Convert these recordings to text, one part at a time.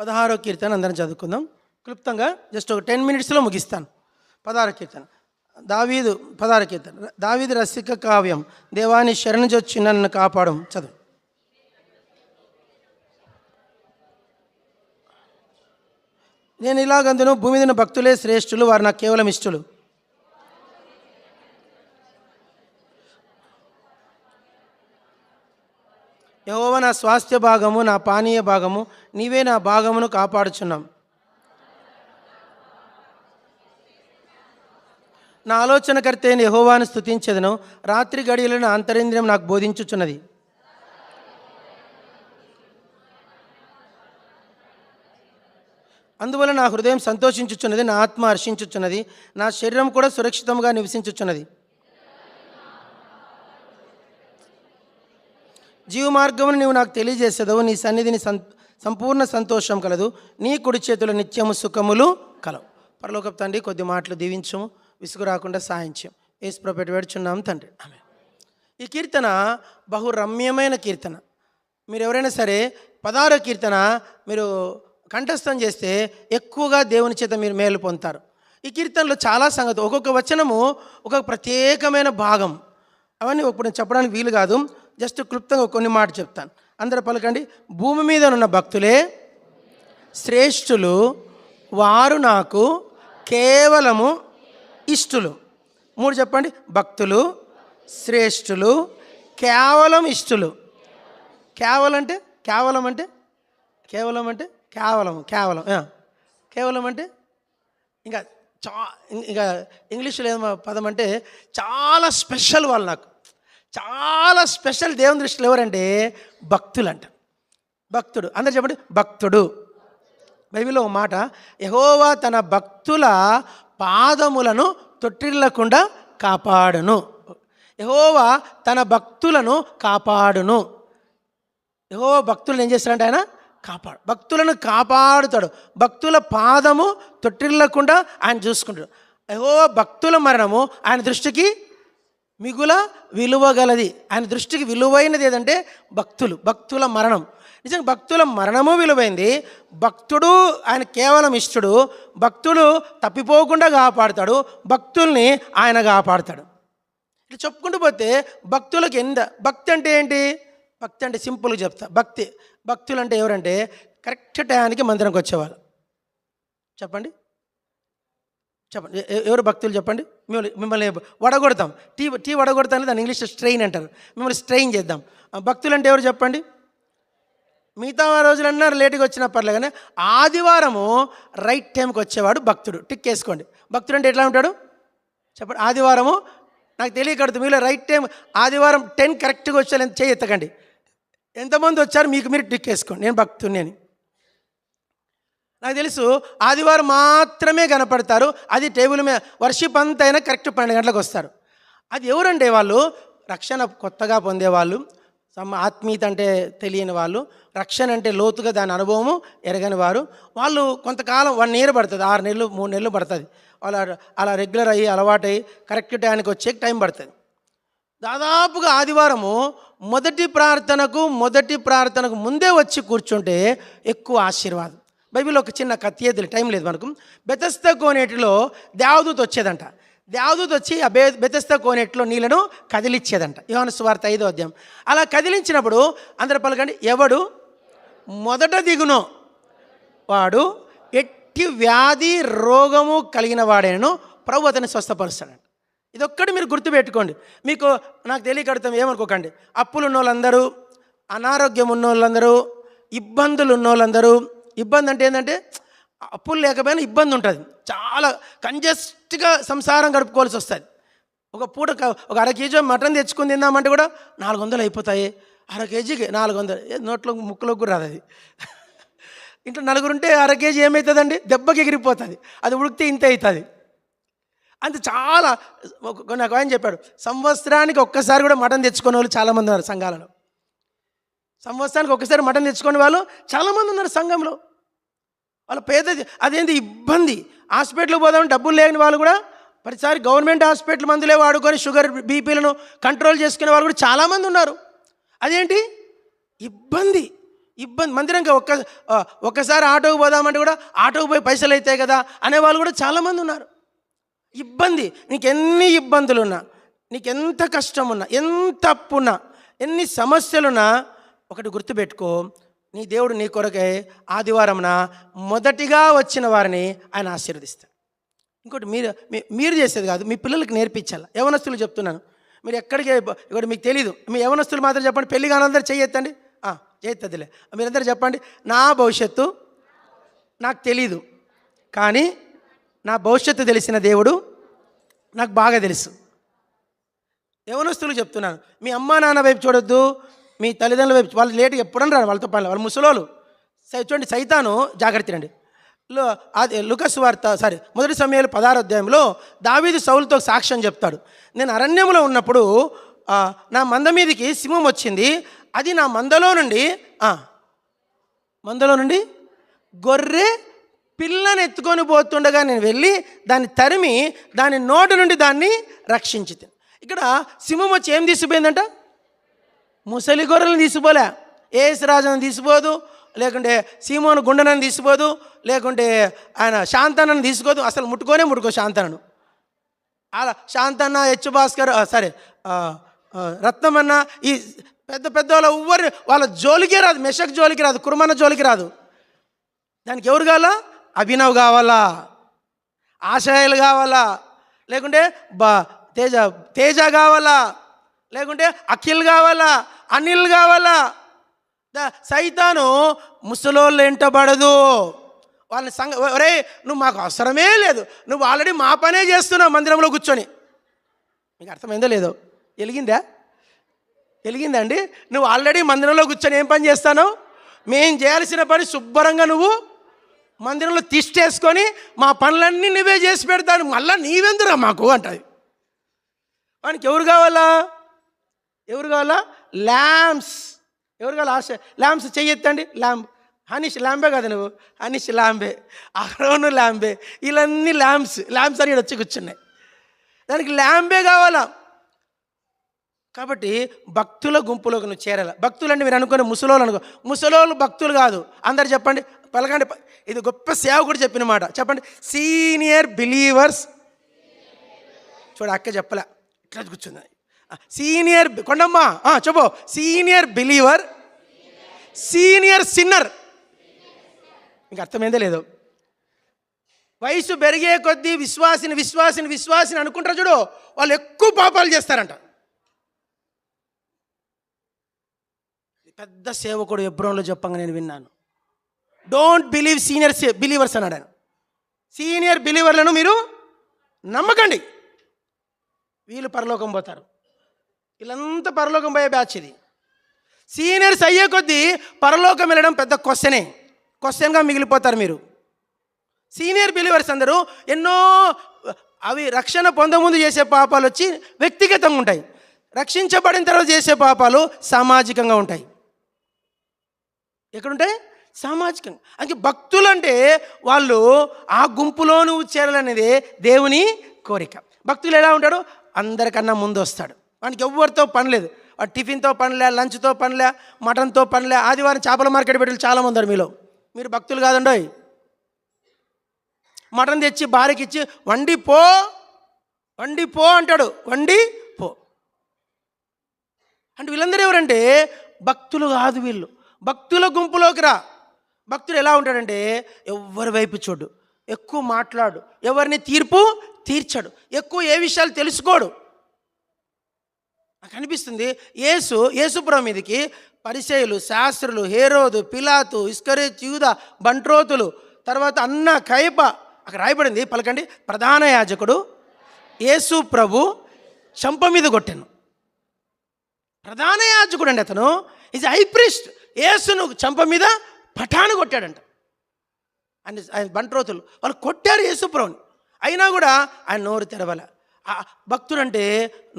16వ కీర్తన అందరం చదువుకుందాం. క్లుప్తంగా జస్ట్ ఒక 10 minutesలో ముగిస్తాను. 16వ కీర్తన దావీదు 16వ కీర్తన దావీదు రసిక కావ్యం. దేవాని శరణుజొచ్చి నన్ను కాపాడం. చదువు. నేను ఇలాగందును, భూమి మీద భక్తులే శ్రేష్ఠులు, వారు నాకు కేవలం ఇష్టలు. యెహోవా నా స్వాస్థ్య భాగము, నా పానీయ భాగము, నీవే నా భాగమును కాపాడుచున్నాం. నా ఆలోచనకర్త అయిన యెహోవాను స్తుతించెదను. రాత్రి గడియలను అంతరింద్రియం నాకు బోధించుచున్నది. అందువల్ల నా హృదయం సంతోషించుచున్నది, నా ఆత్మ హర్షించుచున్నది, నా శరీరం కూడా సురక్షితంగా నివసించుచున్నది. జీవ మార్గమును నీవు నాకు తెలియజేసేదవు. నీ సన్నిధిని సంపూర్ణ సంతోషం కలదు. నీ కుడి చేతుల నిత్యము సుఖములు కలవు. పరలోకపు తండ్రి, కొద్ది మాటలు దీవించము, విసుగు రాకుండా సాయించం. యేసు ప్రభువు వేడుచున్నాం తండ్రి, ఆమేన్. ఈ కీర్తన బహు రమ్యమైన కీర్తన. మీరు ఎవరైనా సరే 16వ కీర్తన మీరు కంఠస్థం చేస్తే ఎక్కువగా దేవుని చేత మీరు మేలు పొందుతారు. ఈ కీర్తనలో చాలా సంగతి, ఒక్కొక్క వచనము ఒక ప్రత్యేకమైన భాగం. అవన్నీ ఇప్పుడు నేను చెప్పడానికి వీలు కాదు, జస్ట్ క్లుప్తంగా కొన్ని మాట చెప్తాను. అందరూ పలకండి. భూమి మీద ఉన్న భక్తులే శ్రేష్ఠులు, వారు నాకు కేవలము ఇష్టులు. 3 చెప్పండి. భక్తులు, శ్రేష్ఠులు, కేవలం ఇష్టులు. కేవలం అంటే కేవలం అంటే కేవలం అంటే కేవలం కేవలం కేవలం అంటే ఇంకా ఇంకా ఇంగ్లీష్లో ఏమో పదం అంటే చాలా స్పెషల్. వాళ్ళు నాకు చాలా స్పెషల్ దేవుని దృష్టిలో ఎవరంటే భక్తులు అంట. భక్తుడు. అందరు చెప్పండి. భక్తుడు. బైబిల్లో ఒక మాట, యెహోవా తన భక్తుల పాదములను తొట్టిల్లకుండా కాపాడును. యెహోవా తన భక్తులను కాపాడును. యెహోవా భక్తులను ఏం చేస్తాడంటే ఆయన భక్తులను కాపాడుతాడు. భక్తుల పాదము తొట్టిల్లకుండా ఆయన చూసుకుంటాడు. యెహోవా భక్తుల మరణము ఆయన దృష్టికి మిగుల విలువ గలది. ఆయన దృష్టికి విలువైనది ఏదంటే భక్తుల మరణం. నిజంగా భక్తుల మరణము విలువైంది. భక్తుడు ఆయన కేవలం ఇష్టడు. భక్తుడు తప్పిపోకుండా కాపాడుతాడు. భక్తుల్ని ఆయన కాపాడుతాడు. ఇట్లా చెప్పుకుంటూ పోతే భక్తులకు భక్తి అంటే ఏంటి? భక్తి అంటే సింపుల్గా చెప్తా. భక్తులు అంటే ఎవరంటే కరెక్ట్ టయానికి మందిరంకి వచ్చేవాళ్ళు. చెప్పండి. ఎవరు భక్తులు చెప్పండి. మిమ్మల్ని వడగొడతాం. టీ వడగొడతాను, దాన్ని ఇంగ్లీష్లో స్ట్రెయిన్ అంటారు. మిమ్మల్ని స్ట్రెయిన్ చేద్దాం. భక్తులు అంటే ఎవరు చెప్పండి. మిగతా రోజులన్నా లేటుగా వచ్చినా పర్లేదు, కానీ ఆదివారము రైట్ టైంకి వచ్చేవాడు భక్తుడు. టిక్ వేసుకోండి. భక్తుడు అంటే ఎట్లా ఉంటాడు చెప్పండి. ఆదివారము నాకు తెలియకడుతుంది. మీలో రైట్ టైం ఆదివారం 10 కరెక్ట్గా వచ్చారు చేయి ఎత్తకండి. ఎంతమంది వచ్చారు మీరు టిక్ వేసుకోండి. నేను భక్తుడిని అని. నాకు తెలుసు ఆదివారం మాత్రమే కనపడతారు. అది టేబుల్ మీద వర్షిప్ అంతా అయినా కరెక్ట్ 12 గంటలకు వస్తారు. అది ఎవరంటే వాళ్ళు రక్షణ కొత్తగా పొందేవాళ్ళు, ఆత్మీయత అంటే తెలియని వాళ్ళు, రక్షణ అంటే లోతుగా దాని అనుభవము ఎరగని వారు. వాళ్ళు కొంతకాలం 1 year పడుతుంది, 6 నెలలు 3 నెలలు పడుతుంది. వాళ్ళు అలా రెగ్యులర్ అయ్యి అలవాటై కరెక్ట్ టైంకి వచ్చే టైం పడుతుంది. దాదాపుగా ఆదివారము మొదటి ప్రార్థనకు ముందే వచ్చి కూర్చుంటే ఎక్కువ ఆశీర్వాదం. బైబిల్లో ఒక చిన్న కత్తి, టైం లేదు మనకు. బెతెస్దా కోనేటిలో దేవదూత వచ్చేదంట. దేవదూత వచ్చి ఆ బెతెస్దా కోనేటిలో నీళ్లను కదిలిచ్చేదంట. యోహాను సువార్త 5వ అధ్యాయం. అలా కదిలించినప్పుడు అందరూ పలకండి. ఎవడు మొదట దిగునో వాడు ఎట్టి వ్యాధి రోగము కలిగిన వాడేను ప్రభు అతన్ని స్వస్థపరుస్తాడంట. ఇదొక్కటి మీరు గుర్తుపెట్టుకోండి. మీకు నాకు తెలియకడతాం ఏమనుకోకండి. అప్పులు ఉన్న వాళ్ళందరూ, అనారోగ్యం ఉన్న వాళ్ళందరూ, ఇబ్బందులు ఉన్న వాళ్ళందరూ. ఇబ్బంది అంటే ఏంటంటే అప్పులు లేకపోయినా ఇబ్బంది ఉంటుంది. చాలా కంజెస్ట్గా సంసారం గడుపుకోవాల్సి వస్తుంది. ఒక పూట ఒక 1/2 kg మటన్ తెచ్చుకుని తిందామంటే కూడా 400 అయిపోతాయి. 1/2 kgకి 400. నోట్లో ముక్కులోకి కూడా రాదు అది. ఇంట్లో 4 ఉంటే 1/2 kg ఏమవుతుందండి? దెబ్బకి ఎగిరిపోతుంది. అది ఉడికితే ఇంత అవుతుంది. అంత చాలా నాకు ఆయన చెప్పాడు, సంవత్సరానికి ఒక్కసారి కూడా మటన్ తెచ్చుకునే వాళ్ళు చాలామంది ఉన్నారు సంఘాలలో. సంవత్సరానికి ఒక్కసారి మటన్ తెచ్చుకునే వాళ్ళు చాలామంది ఉన్నారు సంఘంలో. వాళ్ళ అదేంటి ఇబ్బంది. హాస్పిటల్కి పోదామని డబ్బులు లేని వాళ్ళు కూడా ప్రతిసారి గవర్నమెంట్ హాస్పిటల్ మందులే వాడుకొని షుగర్ బీపీలను కంట్రోల్ చేసుకునే వాళ్ళు కూడా చాలామంది ఉన్నారు. అదేంటి ఇబ్బంది. మందిరంగా ఒక్కసారి ఆటోకి పోదామంటే కూడా ఆటోకి పోయి పైసలు అవుతాయి కదా అనేవాళ్ళు కూడా చాలామంది ఉన్నారు. ఇబ్బంది, నీకు ఎన్ని ఇబ్బందులున్నా, నీకు ఎంత కష్టం ఉన్నా, ఎంత అప్పున్నా, ఎన్ని సమస్యలున్నా ఒకటి గుర్తుపెట్టుకో, నీ దేవుడు నీ కొరకై ఆదివారంన మొదటిగా వచ్చిన వారిని ఆయన ఆశీర్వదిస్తాడు. ఇంకోటి మీరు చేసేది కాదు, మీ పిల్లలకి నేర్పించాలి. యవనస్తులు చెప్తున్నాను, మీరు ఎక్కడికి ఇక్కడ మీకు తెలీదు, మీ యవనస్తులు మాత్రం చెప్పండి, పెళ్లి కానందరూ చెయ్యొద్దండి, చేయొద్దులే, మీరందరూ చెప్పండి, నా భవిష్యత్తు నాకు తెలీదు, కానీ నా భవిష్యత్తు తెలిసిన దేవుడు నాకు బాగా తెలుసు. యవనస్తులు చెప్తున్నాను, మీ అమ్మా నాన్న వైపు చూడొద్దు, మీ తల్లిదండ్రుల వైపు. వాళ్ళు లేటుగా ఎప్పుడన్నా రారు, వాళ్ళతో పని, వాళ్ళు ముసలోళ్ళు. చూడండి, సైతాను జాగ్రత్త రండి. లూకాసు వార్త మొదటి సమయాలు 16వ అధ్యాయంలో దావీదు సౌలుతో సాక్ష్యం చెప్తాడు. నేను అరణ్యంలో ఉన్నప్పుడు నా మంద మీదకి సింహం వచ్చింది, అది నా మందలో నుండి గొర్రె పిల్లని ఎత్తుకొని పోతుండగా నేను వెళ్ళి దాన్ని తరిమి దాని నోటి నుండి దాన్ని రక్షించి. ఇక్కడ సింహం వచ్చి ఏం తీసిపోయిందంట? ముసలి గొర్రెలను తీసిపోలే, ఏసురాజును తీసిపోదు, లేకుంటే సీమోను గుండెనని తీసిపోదు, లేకుంటే ఆయన శాంతనని తీసుకోదు, అసలు ముట్టుకో శాంతనను. అలా శాంతన్న, హెచ్ భాస్కర్, రత్నమన్న, ఈ పెద్ద పెద్ద వాళ్ళ జోలికే రాదు, మెషక్ జోలికి రాదు, కుర్మన్న జోలికి రాదు. దానికి ఎవరు కావాలా? అభినవ్ కావాలా, ఆశయాలు కావాలా, లేకుంటే తేజ కావాలా, లేకుంటే అఖిల్ కావాలా, అనిల్ కావాలా. సైతాను ముసలోళ్ళు ఎంటబడదు, వాళ్ళని ఒరే నువ్వు మాకు అవసరమే లేదు, నువ్వు ఆల్రెడీ మా పనే చేస్తున్నావు మందిరంలో కూర్చొని. మీకు అర్థమైందో లేదో? వెలిగిందండి? నువ్వు ఆల్రెడీ మందిరంలో కూర్చొని ఏం పని చేస్తాను? మేం చేయాల్సిన పని శుభ్రంగా నువ్వు మందిరంలో తిష్టేసుకొని మా పనులన్నీ నువ్వే చేసి పెడతాను, మళ్ళీ నీవెందురా మాకు అంటది. వానికి ఎవరు కావాలా? ల్యాంప్స్. ఎవరు కావాలి? ఆశ. ల్యాంప్స్ చెయ్యెత్తండి. హనీష్ ల్యాంబే కదా, నువ్వు హనీష్ ల్యాంబే, అహరోను ల్యాంబే, వీళ్ళన్నీ ల్యాంప్స్ అని వచ్చి కూర్చున్నాయి. దానికి ల్యాంబే కావాలా. కాబట్టి భక్తుల గుంపులోకి నువ్వు చేరాలి. భక్తులు అంటే మీరు అనుకునే ముసలోళ్ళు భక్తులు కాదు. అందరు చెప్పండి, పలకండి, ఇది గొప్ప సేవకుడు చెప్పిన మాట. చెప్పండి, సీనియర్ బిలీవర్స్. చూడు, అక్క చెప్పలే, ఇట్లా కూర్చుంది. సీనియర్ కొండమ్మా చెప్పు, సీనియర్ బిలీవర్, సీనియర్ సిన్నర్. ఇంకా అర్థమైందో లేదో? వయసు పెరిగే కొద్దీ విశ్వాసిని అనుకుంటారు చూడు, వాళ్ళు ఎక్కువ పాపాలు చేస్తారంట. పెద్ద సేవకుడు ఎబ్రోన్లో చెప్పంగా నేను విన్నాను, డోంట్ బిలీవ్ సీనియర్ బిలీవర్స్ అన్నాడు ఆయన. సీనియర్ బిలీవర్లను మీరు నమ్మకండి, వీళ్ళు పరలోకం పోతారు. వీళ్ళంతా పరలోకం పోయే బ్యాచ్ ఇది. సీనియర్స్ అయ్యే కొద్దీ పరలోకం వెళ్ళడం పెద్ద క్వశ్చన్గా మిగిలిపోతారు మీరు. సీనియర్ బిలీవర్స్ అందరూ ఎన్నో అవి రక్షణ పొందముందు చేసే పాపాలు వచ్చి వ్యక్తిగతంగా ఉంటాయి, రక్షించబడిన తర్వాత చేసే పాపాలు సామాజికంగా ఉంటాయి. ఎక్కడుంటాయి? సామాజికంగా. అంటే భక్తులు అంటే వాళ్ళు ఆ గుంపులో నువ్వు చేరాలనేది దేవుని కోరిక. భక్తులు ఎలా ఉంటాడు? అందరికన్నా ముందు వస్తాడు. వానికి ఎవరితో పని లేదు, వాడు టిఫిన్తో పనిలే, లంచ్తో పనిలే, మటన్తో పనిలే. ఆదివారం చేపల మార్కెట్ పెట్టి చాలామంది ఉన్నారు మీలో. మీరు భక్తులు కాదండోయ్. మటన్ తెచ్చి భార్యకి ఇచ్చి వండి పో అంటాడు, వండి పో అంటే. వీళ్ళందరూ ఎవరంటే భక్తులు కాదు. వీళ్ళు భక్తుల గుంపులోకి రా. భక్తుడు ఎలా ఉంటాడంటే ఎవరి వైపు చూడు, ఎక్కువ మాట్లాడు, ఎవరిని తీర్పు తీర్చడు, ఎక్కువ ఏ విషయాలు తెలుసుకోడు. నాకు అనిపిస్తుంది యేసుపురం మీదకి పరిసయ్యులు, శాస్త్రులు, హేరోదు, పిలాతు, ఇస్కరేతు, యూదా, బంట్రోతులు, తర్వాత అన్న కయప, అక్కడ రాయబడింది, పలకండి, ప్రధాన యాజకుడు యేసు ప్రభు చంప మీద కొట్టాను. ప్రధాన యాజకుడు అండి అతను, ఈజ్ హై ప్రీస్ట్. యేసును చంప మీద పఠాను కొట్టాడంట. ఆయన బంట్రోతులు వాళ్ళు కొట్టారు యేసుప్రభుని, అయినా కూడా ఆయన నోరు తెరవల. భక్తుడంటే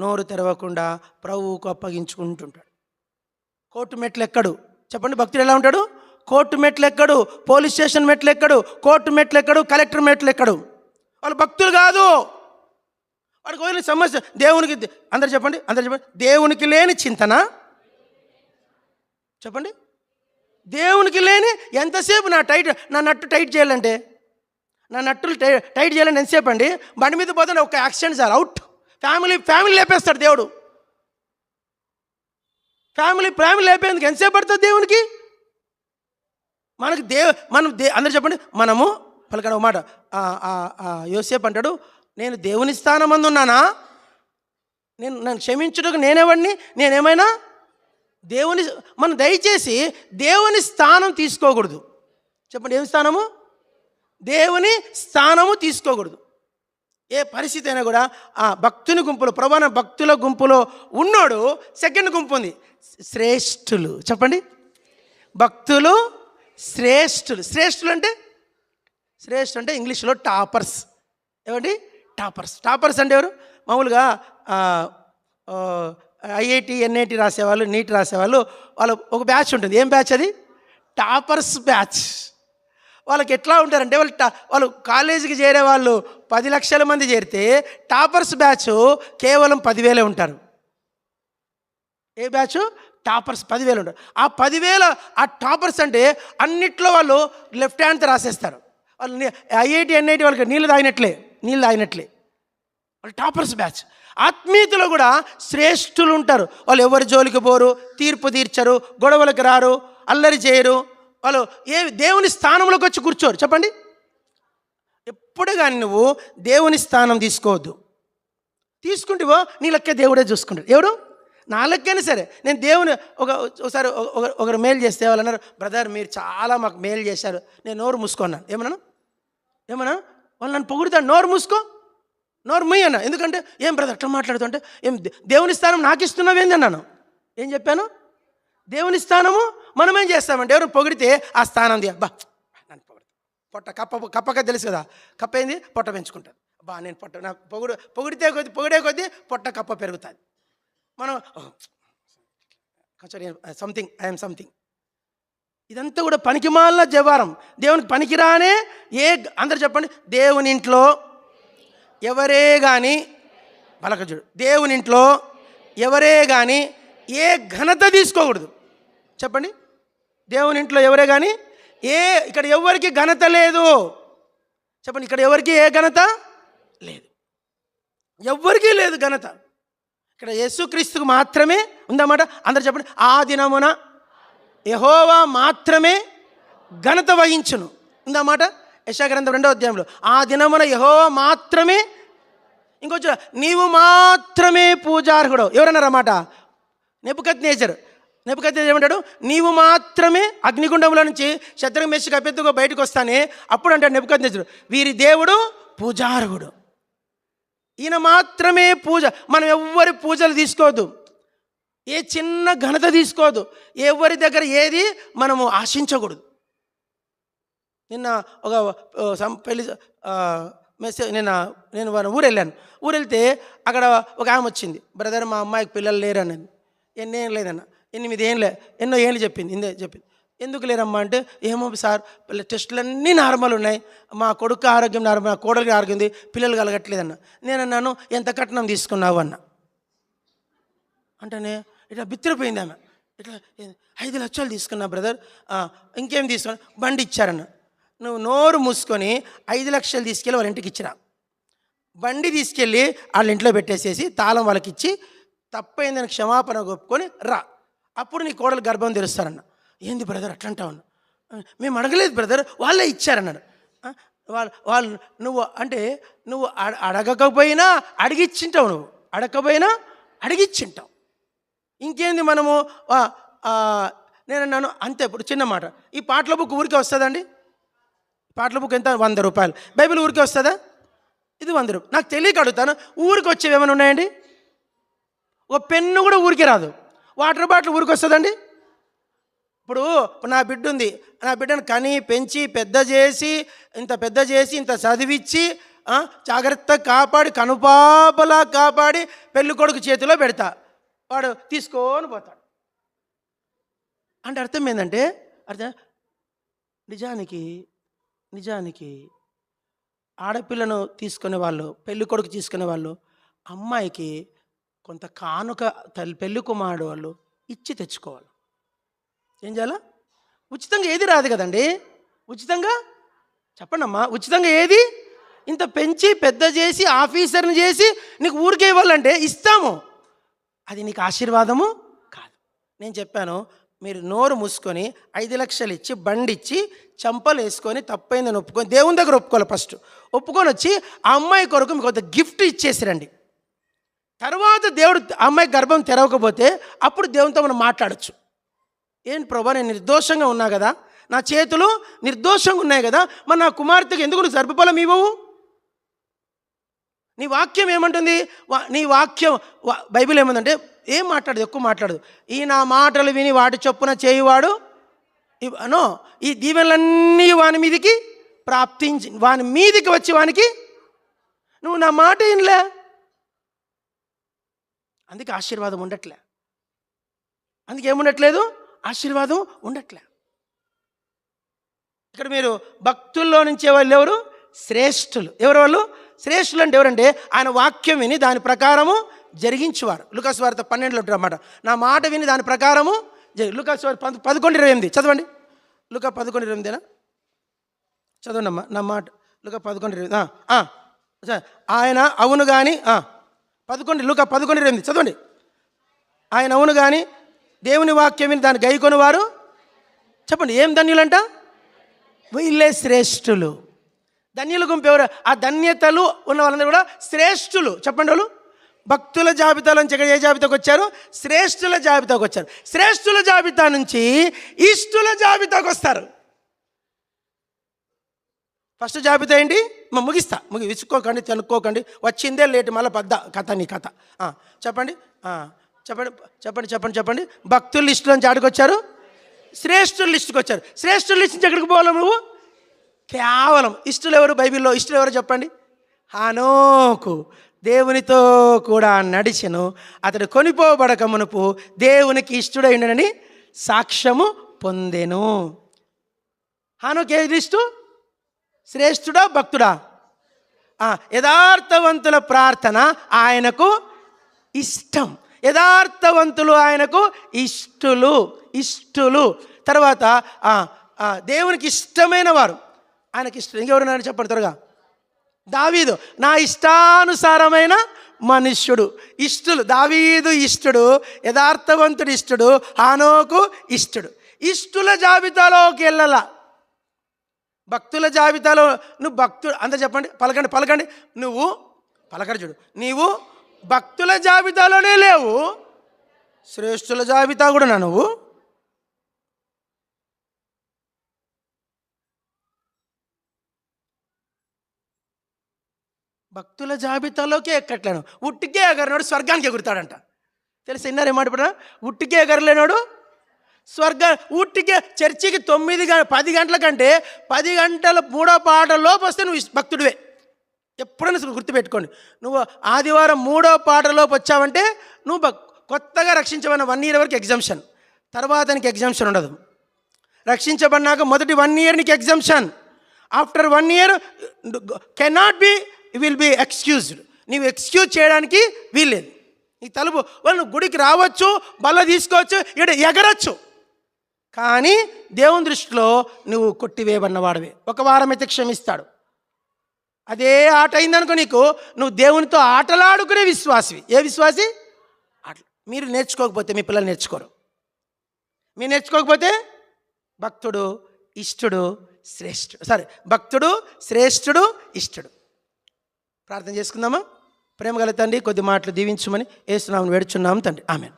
నోరు తెరవకుండా ప్రభువుకు అప్పగించుకుంటుంటాడు. కోర్టు మెట్లు ఎక్కడు. చెప్పండి, భక్తుడు ఎలా ఉంటాడు? కోర్టు మెట్లు ఎక్కడు, పోలీస్ స్టేషన్ మెట్లు ఎక్కడు, కోర్టు మెట్లు ఎక్కడు, కలెక్టర్ మెట్లు ఎక్కడు. వాళ్ళు భక్తులు కాదు. వాడికి వదిలిన సమస్య దేవునికి. అందరు చెప్పండి, దేవునికి లేని చింతన. చెప్పండి, దేవునికి లేని ఎంతసేపు నా నట్టు టైట్ చేయాలంటే, నా నట్టులు టైట్ చేయాలంటే ఎంతసేపు అండి? బండి మీద పోతే ఒక యాక్సిడెంట్ సార్, అవుట్. ఫ్యామిలీ లేపేస్తాడు దేవుడు. ఫ్యామిలీ లేపేందుకు ఎంతసేపు పడుతుంది దేవునికి? మనకు అందరూ చెప్పండి, మనము పలకడం మాట. యోసేపు అంటాడు, నేను దేవుని స్థానమందు ఉన్నానా? నన్ను క్షమించుటకు నేనేవాడిని? నేనేమైనా మనం దయచేసి దేవుని స్థానం తీసుకోకూడదు. చెప్పండి, ఏమి స్థానము? దేవుని స్థానము తీసుకోకూడదు. ఏ పరిస్థితి అయినా కూడా ఆ భక్తుని గుంపులో, ప్రధాన భక్తుల గుంపులో ఉన్నోడు సెకండ్ గుంపు ఉంది, శ్రేష్ఠులు. చెప్పండి, భక్తులు శ్రేష్ఠులు. శ్రేష్ఠులు అంటే ఇంగ్లీష్లో టాపర్స్. ఏమండి? టాపర్స్ అంటే ఎవరు? మామూలుగా ఐఐటి ఎన్ఐటి రాసేవాళ్ళు, నీట్ రాసేవాళ్ళు, వాళ్ళు ఒక బ్యాచ్ ఉంటుంది. ఏం బ్యాచ్ అది? Toppers batch. వాళ్ళకి ఎట్లా ఉంటారంటే, వాళ్ళు కాలేజీకి చేరే వాళ్ళు 10 లక్షల మంది చేరితే టాపర్స్ బ్యాచ్ కేవలం 10,000 ఉంటారు. ఏ బ్యాచ్? టాపర్స్ 10,000 ఉంటారు. ఆ 10,000 ఆ టాపర్స్ అంటే అన్నిట్లో వాళ్ళు లెఫ్ట్ హ్యాండ్తో రాసేస్తారు. వాళ్ళు ఐఐటి ఎన్ఐటి వాళ్ళకి నీళ్ళు తాగినట్లే వాళ్ళు టాపర్స్ బ్యాచ్. ఆత్మీయతలో కూడా శ్రేష్ఠులు ఉంటారు. వాళ్ళు ఎవరి జోలికి పోరు, తీర్పు తీర్చరు, గొడవలకు రారు, అల్లరి చేయరు. వాళ్ళు దేవుని స్థానంలోకి వచ్చి కూర్చోరు. చెప్పండి, ఎప్పుడు కానీ నువ్వు దేవుని స్థానం తీసుకోవద్దు. తీసుకుంటేవో నీ లెక్క దేవుడే చూసుకుంటాడు. ఎవడు? నా లెక్కైనా సరే. నేను దేవుని ఒకసారి ఒకరు మేలు చేస్తే వాళ్ళు అన్నారు, బ్రదర్ మీరు చాలా మాకు మేలు చేశారు. నేను నోరు మూసుకున్నాను. ఏమన్నా వాళ్ళు నన్ను పొగుడుతాడు, నోరు మూసుకో, నోరు ముయ్యి అన్న. ఎందుకంటే ఏం బ్రదర్ అట్లా మాట్లాడుతుంటే, ఏం దేవుని స్థానం నాకు ఇస్తున్నావు ఏంది అన్నాను. ఏం చెప్పాను? దేవుని స్థానము మనం ఏం చేస్తామంటే, ఎవరు పొగిడితే ఆ స్థానం నన్ను పొట్ట కప్పక తెలుసు కదా, కప్ప ఏంది? పొట్ట పెంచుకుంటుంది. నేను నాకు పొగిడే కొద్దీ పొట్ట కప్ప పెరుగుతుంది. మనం కొంచెం ఐఎమ్ సంథింగ్. ఇదంతా కూడా పనికిమాలిన జవారం. దేవునికి పనికిరానే అందరు చెప్పండి, దేవుని ఇంట్లో ఎవరే కానీ పలకజుడు, దేవుని ఇంట్లో ఎవరే కానీ ఏ ఘనత తీసుకోకూడదు. చెప్పండి, దేవుని ఇంట్లో ఎవరే కానీ ఇక్కడ ఎవరికి ఘనత లేదు. చెప్పండి, ఇక్కడ ఎవరికి ఏ ఘనత లేదు, ఎవ్వరికీ లేదు ఘనత. ఇక్కడ యేసుక్రీస్తుకు మాత్రమే ఉందన్నమాట. అందరు చెప్పండి, ఆ దినమున యెహోవా మాత్రమే ఘనత వహించును ఉందన్నమాట. యెషయా గ్రంథం 2వ అధ్యాయంలో ఆ దినమున యెహోవా మాత్రమే. ఇంకొంచెం నీవు మాత్రమే పూజార్హుడు. ఎవరన్నారన్నమాట? నెబుకద్నెజరు ఏమంటాడు? నీవు మాత్రమే అగ్నిగుండంలో నుంచి శద్రక్ మేషక్ అబేద్నెగో బయటకు వస్తానే అప్పుడు అంటాడు నెబుకద్నెజరు, వీరి దేవుడు పూజార్హుడు. ఈయన మాత్రమే పూజ. మనం ఎవ్వరి పూజలు తీసుకోవద్దు, ఏ చిన్న ఘనత తీసుకోవద్దు, ఎవరి దగ్గర ఏది మనము ఆశించకూడదు. నిన్న ఒక పెళ్లి మెసేజ్, నేను ఊరు వెళ్తే అక్కడ ఒక ఆమె వచ్చింది, బ్రదర్ మా అమ్మాయికి పిల్లలు లేరు అన్నది. ఎన్నేం లేదన్న, 8 ఏళ్ళే, ఎన్నో ఏళ్ళు చెప్పింది. ఎందుకు లేరమ్మా అంటే, ఏమో సార్ టెస్టులన్నీ నార్మల్ ఉన్నాయి, మా కొడుకు ఆరోగ్యం నార్మల్, మా కోడలికి ఆరోగ్యం ఉంది, పిల్లలు కలగట్లేదన్న. నేనన్నాను, ఎంత కట్నం తీసుకున్నావు అన్న. అంటేనే ఇట్లా బిత్తిరిపోయింది ఆమె. ఇట్లా 5 లక్షలు తీసుకున్నా బ్రదర్. ఇంకేం తీసుకున్నా? బండి ఇచ్చారన్న. నువ్వు నోరు మూసుకొని 5 లక్షలు తీసుకెళ్ళి వాళ్ళ ఇంటికి ఇచ్చిరా. బండి తీసుకెళ్ళి వాళ్ళ ఇంట్లో పెట్టేసేసి తాళం వాళ్ళకి ఇచ్చి తప్పైందని క్షమాపణ ఒప్పుకొని రా, అప్పుడు నీ కోడలు గర్భం తెరుస్తారన్న. ఏంది బ్రదర్ అట్లా అంటావన్న? మేము అడగలేదు బ్రదర్, వాళ్ళే ఇచ్చారన్నాడు. వాళ్ళు నువ్వు అడగకపోయినా అడిగిచ్చింటావు, నువ్వు అడగకపోయినా అడిగిచ్చింటావు. ఇంకేంది మనము నేనన్నాను అంతే. ఇప్పుడు చిన్న మాట, ఈ పాటల బుక్ ఊరికే వస్తుందండి? పాటల బుక్ ఎంత? 100 రూపాయలు. బైబిల్ ఊరికే వస్తుందా? ఇది 100 రూపాయలు. నాకు తెలియక అడుగుతాను, ఊరికి వచ్చేవి ఏమైనా ఉన్నాయండి? ఒక పెన్ను కూడా ఊరికే రాదు. వాటర్ బాటిల్ ఊరికి వస్తుందండి? ఇప్పుడు నా బిడ్డ ఉంది, నా బిడ్డను కని పెంచి పెద్ద చేసి ఇంత చదివించి జాగ్రత్తగా కాపాడి కనుపాపలా కాపాడి పెళ్ళి కొడుకు చేతిలో పెడతా, వాడు తీసుకొని పోతాడు. అంటే అర్థం ఏంటంటే, నిజానికి ఆడపిల్లను తీసుకునే వాళ్ళు, పెళ్ళి కొడుకు తీసుకునే వాళ్ళు అమ్మాయికి కొంత కానుక పెళ్ళి కుమారుడు వాళ్ళు ఇచ్చి తెచ్చుకోవాలి. ఏం చేయాలా? ఉచితంగా ఏది రాదు కదండి. ఉచితంగా చెప్పండమ్మా, ఉచితంగా ఏది? ఇంత పెంచి పెద్ద చేసి ఆఫీసర్ని చేసి నీకు ఊరికే ఇవ్వాలంటే ఇస్తాము, అది నీకు ఆశీర్వాదము కాదు. నేను చెప్పాను, మీరు నోరు మూసుకొని 5 లక్షలు ఇచ్చి బండి ఇచ్చి చంపలు వేసుకొని తప్పైందని ఒప్పుకొని దేవుని దగ్గర ఒప్పుకోవాలి. ఫస్ట్ ఒప్పుకొని వచ్చి ఆ అమ్మాయి కొరకు మీకు కొంత గిఫ్ట్ ఇచ్చేసిరండి. తర్వాత దేవుడు అమ్మాయి గర్భం తెరవకపోతే అప్పుడు దేవునితో మనం మాట్లాడచ్చు. ఏంటి ప్రభా, నేను నిర్దోషంగా ఉన్నా కదా, నా చేతులు నిర్దోషంగా ఉన్నాయి కదా, మరి నా కుమార్తెకి ఎందుకు నువ్వు గర్భఫలం ఇవ్వవు? నీ వాక్యం ఏమంటుంది? నీ వాక్యం బైబిల్ ఏమందంటే ఏం మాట్లాడదు, ఎక్కువ మాట్లాడదు. ఈ నా మాటలు విని వాటి చొప్పున చేయువాడు నో, ఈ దీవెనలన్నీ వాని మీదికి ప్రాప్తించి వాని మీదికి వచ్చి వానికి నువ్వు నా మాట వినలే, అందుకే ఆశీర్వాదం ఉండట్లే. అందుకే ఏముండట్లేదు? ఆశీర్వాదం ఉండట్లే. ఇక్కడ మీరు భక్తుల్లో నుంచి వాళ్ళు ఎవరు? శ్రేష్ఠులు. ఎవరు వాళ్ళు? శ్రేష్ఠులు అంటే ఎవరంటే ఆయన వాక్యం విని దాని ప్రకారము జరిగించేవారు. లూకాసు వార్త 12లో అన్నమాట, నా మాట విని దాని ప్రకారము లూకాసు వార్త 11:28 చదవండి. లూకా 11:28 చదవండి అమ్మా, నా మాట. లూకా 11:28 ఆయన అవును కానీ 11 లూకా 11:28 చదవండి. ఆయన అవును కానీ దేవుని వాక్యం విని దాన్ని గైకొని వారు చెప్పండి ఏం ధన్యులంట? వీళ్ళే శ్రేష్ఠులు. ధన్యుల గుంపు ఎవరు? ఆ ధన్యతలు ఉన్న వాళ్ళందరూ కూడా శ్రేష్ఠులు. చెప్పండి వాళ్ళు భక్తుల జాబితాలో నుంచి ఏ జాబితాకు వచ్చారు? శ్రేష్ఠుల జాబితాకు వచ్చారు. శ్రేష్ఠుల జాబితా నుంచి ఇష్టుల జాబితాకు వస్తారు. ఫస్ట్ జాబితా ఏంటి? ముగిస్తా, విసుకోకండి, తనుక్కోకండి, వచ్చిందే లేటు, మళ్ళీ పెద్ద కథ నీ కథ. చెప్పండి చెప్పండి చెప్పండి చెప్పండి చెప్పండి భక్తుల లిస్టు నుంచి ఆడికి వచ్చారు, శ్రేష్ఠుల లిస్టుకి వచ్చారు. శ్రేష్ఠుల లిస్ట్ నుంచి ఎక్కడికి పోవాలి నువ్వు? కేవలం ఇష్టులు ఎవరు? బైబిల్లో ఇష్టులు ఎవరు చెప్పండి? హనోకు దేవునితో కూడా నడిచెను, అతడు కొనిపోబడక మునుపు దేవునికి ఇష్టుడైనని సాక్ష్యము పొందెను. హనోకు ఏ లిస్టు? శ్రేష్ఠుడా భక్తుడా? యథార్థవంతుల ప్రార్థన ఆయనకు ఇష్టం. యథార్థవంతులు ఆయనకు ఇష్టులు. తర్వాత దేవునికి ఇష్టమైన వారు ఆయనకి ఇష్టం. ఇంకెవరున్నారని చెప్పండి త్వరగా. దావీదు నా ఇష్టానుసారమైన మనుష్యుడు. ఇష్టులు దావీదు ఇష్టుడు, యథార్థవంతుడు ఇష్టుడు, హానోకు ఇష్టుడు. ఇష్టుల జాబితాలోకి వెళ్ళాల. భక్తుల జాబితాలో నువ్వు భక్తుడు అంత చెప్పండి, పలకండి. నువ్వు పలకడు చూడు, నీవు భక్తుల జాబితాలోనే లేవు, శ్రేష్ఠుల జాబితా కూడా నువ్వు. భక్తుల జాబితాలోకే ఎక్కట్లేను. ఉట్టికే ఎగరనాడు స్వర్గానికి ఎగురుతాడంట. తెలిసి విన్నారు ఏమాట? ఉట్టికే ఎగరలేనాడు ఉట్టికే చర్చికి 10 గంటల కంటే 10 గంటల 3వ పాట లోపు వస్తే నువ్వు భక్తుడివే. ఎప్పుడైనా గుర్తుపెట్టుకోండి, నువ్వు ఆదివారం 3వ పాట లోపు వచ్చావంటే నువ్వు కొత్తగా రక్షించబడిన 1 year వరకు ఎగ్జామ్షన్, తర్వాత నీకు ఎగ్జామ్షన్ ఉండదు. రక్షించబడినాక మొదటి 1 year నీకు exemption, after 1 year cannot be will be excused. నీవు ఎక్స్క్యూజ్ చేయడానికి వీల్లేదు. నీ తలుపు వాళ్ళు గుడికి రావచ్చు, బల్ల తీసుకోవచ్చు, ఇక్కడ ఎగరచ్చు, కానీ దేవుని దృష్టిలో నువ్వు కొట్టివేయబడినవాడివే. 1 వారం అయితే క్షమిస్తాడు. అదే ఆట అయిందనుకో నీకు, నువ్వు దేవునితో ఆటలాడుకునే విశ్వాసివి. ఏ విశ్వాసి? మీరు నేర్చుకోకపోతే మీ పిల్లలు నేర్చుకోరు. మీరు నేర్చుకోకపోతే భక్తుడు ఇష్టుడు శ్రేష్ఠుడు భక్తుడు శ్రేష్ఠుడు ఇష్టుడు. ప్రార్థన చేసుకుందామా? ప్రేమ గల తండ్రి, కొద్ది మాటలు దీవించమని యేసు నామమున వేడుచున్నాము తండ్రి, ఆమేన్.